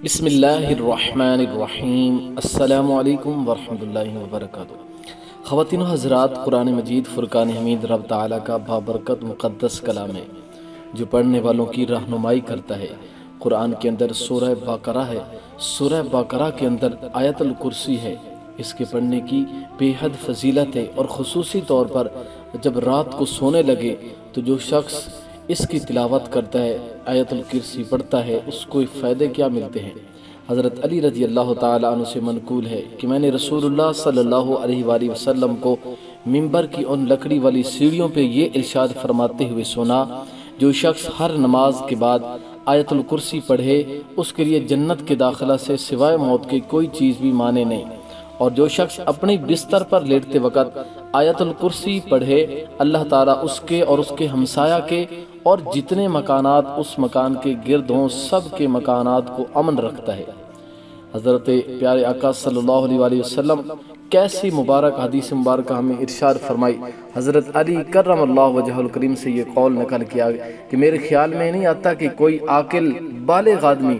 بسم اللہ الرحمن الرحیم۔ السلام علیکم ورحمۃ اللہ وبرکاتہ۔ خواتین و حضرات، قرآن مجید فرقان حمید رب تعالیٰ کا بابرکت مقدس کلام ہے جو پڑھنے والوں کی رہنمائی کرتا ہے۔ قرآن کے اندر سورہ بقرہ ہے۔ سورہ بقرہ کے اندر آیت الکرسی ہے۔ اس کے پڑھنے کی بے حد فضیلت ہے، اور خصوصی طور پر جب رات کو سونے لگے تو جو شخص اس کی تلاوت کرتا ہے، آیت الکرسی پڑھتا ہے، اس کو فائدے کیا ملتے ہیں۔ حضرت علی رضی اللہ تعالیٰ عنہ سے منقول ہے کہ میں نے رسول اللہ صلی اللہ علیہ وآلہ وسلم کو منبر کی ان لکڑی والی سیڑھیوں پہ یہ ارشاد فرماتے ہوئے سنا، جو شخص ہر نماز کے بعد آیت الکرسی پڑھے اس کے لیے جنت کے داخلہ سے سوائے موت کے کوئی چیز بھی مانے نہیں، اور جو شخص اپنی بستر پر لیٹتے وقت آیت الکرسی پڑھے، اللہ تعالیٰ اس کے اور اس کے ہمسایہ کے اور جتنے مکانات اس مکان کے گرد ہوں سب کے مکانات کو امن رکھتا ہے۔ حضرت پیارے آقا صلی اللہ علیہ وآلہ وسلم کیسی مبارک حدیث مبارکہ ہمیں ارشاد فرمائی۔ حضرت علی کرم اللہ وجہ الکریم سے یہ قول نقل کیا کہ میرے خیال میں نہیں آتا کہ کوئی عاقل بالغ آدمی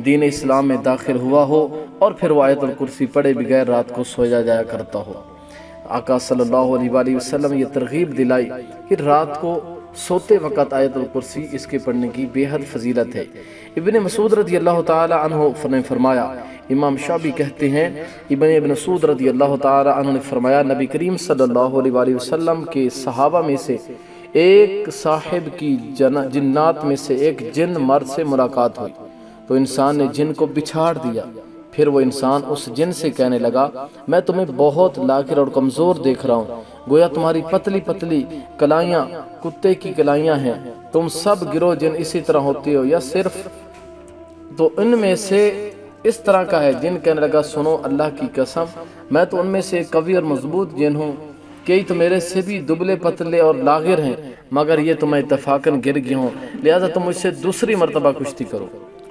دین اسلام میں داخل ہوا ہو اور پھر وہ آیت الکرسی پڑھے بغیر رات کو سویا جایا کرتا ہو۔ آقا صلی اللہ علیہ وآلہ وسلم یہ ترغیب دلائی کہ رات کو سوتے وقت آیت الکرسی اس کے پڑھنے کی بے حد فضیلت ہے۔ ابن مسعود رضی اللہ تعالی عنہ نے فرمایا، امام شعبی کہتے ہیں ابن مسعود رضی اللہ تعالی عنہ نے فرمایا، نبی کریم صلی اللہ علیہ وآلہ وسلم کے صحابہ میں سے ایک صاحب کی جنات میں سے ایک جن مرد سے ملاقات ہوئی تو انسان نے جن کو بچھاڑ دیا۔ پھر وہ انسان اس جن سے کہنے لگا، میں تمہیں بہت لاغر اور کمزور دیکھ رہا ہوں، گویا تمہاری پتلی پتلی کلائیاں کتے کی کلائیاں ہیں، تم سب گروہ جن اسی طرح ہوتی ہو یا صرف تو ان میں سے اس طرح کا ہے؟ جن کہنے لگا، سنو اللہ کی قسم، میں تو ان میں سے ایک قوی اور مضبوط جن ہوں، کئی تو میرے سے بھی دبلے پتلے اور لاغر ہیں، مگر یہ تمہیں اتفاقاً گر گئے ہوں، لہذا تم مجھ سے دوسری مرتبہ کشتی کرو۔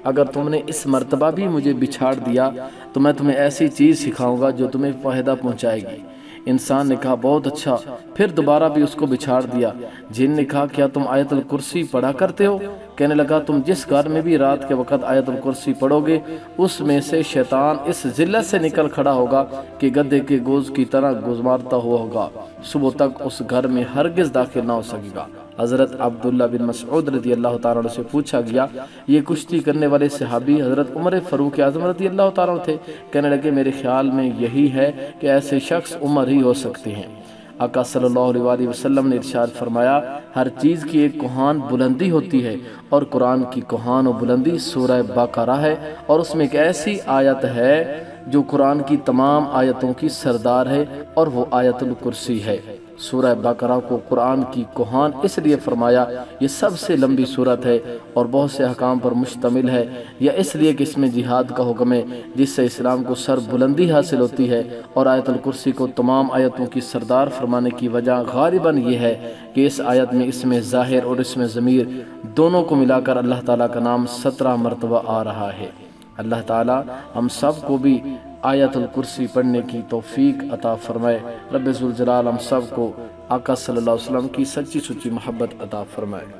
اگر تم نے اس مرتبہ بھی مجھے بچھاڑ دیا تو میں تمہیں ایسی چیز سکھاؤں گا جو تمہیں فائدہ پہنچائے گی۔ انسان نے کہا، بہت اچھا۔ پھر دوبارہ بھی اس کو بچھاڑ دیا۔ جن نے کہا، کیا تم آیت الکرسی پڑھا کرتے ہو؟ کہنے لگا، تم جس گھر میں بھی رات کے وقت آیت الکرسی پڑھو گے اس میں سے شیطان اس ذلت سے نکل کھڑا ہوگا کہ گدھے کے گوز کی طرح گزمارتا ہوا ہوگا، صبح تک اس گھر میں ہرگز داخل نہ ہو سکے گا۔ حضرت عبداللہ بن مسعود رضی اللہ تعالیٰ عنہ سے پوچھا گیا، یہ کشتی کرنے والے صحابی حضرت عمر فاروق اعظم رضی اللہ تعالیٰ عنہ تھے؟ کہنے لگے، میرے خیال میں یہی ہے کہ ایسے شخص عمر ہی ہو سکتے ہیں۔ آقا صلی اللہ علیہ وآلہ وسلم نے ارشاد فرمایا، ہر چیز کی ایک کوہان بلندی ہوتی ہے، اور قرآن کی کوہان و بلندی سورہ بقرہ ہے، اور اس میں ایک ایسی آیت ہے جو قرآن کی تمام آیتوں کی سردار ہے، اور وہ آیت الکرسی ہے۔ سورہ بقرہ کو قرآن کی کوہان اس لیے فرمایا، یہ سب سے لمبی سورت ہے اور بہت سے احکام پر مشتمل ہے، یا اس لیے کہ اس میں جہاد کا حکم ہے جس سے اسلام کو سر بلندی حاصل ہوتی ہے، اور آیت الکرسی کو تمام آیتوں کی سردار فرمانے کی وجہ غالباً یہ ہے کہ اس آیت میں اسم ظاہر اور اسم ضمیر دونوں کو ملا کر اللہ تعالیٰ کا نام 17 مرتبہ آ رہا ہے۔ اللہ تعالیٰ ہم سب کو بھی آیت الکرسی پڑھنے کی توفیق عطا فرمائے۔ رب ذوالجلال ہم سب کو آقا صلی اللہ علیہ وسلم کی سچی سچی محبت عطا فرمائے۔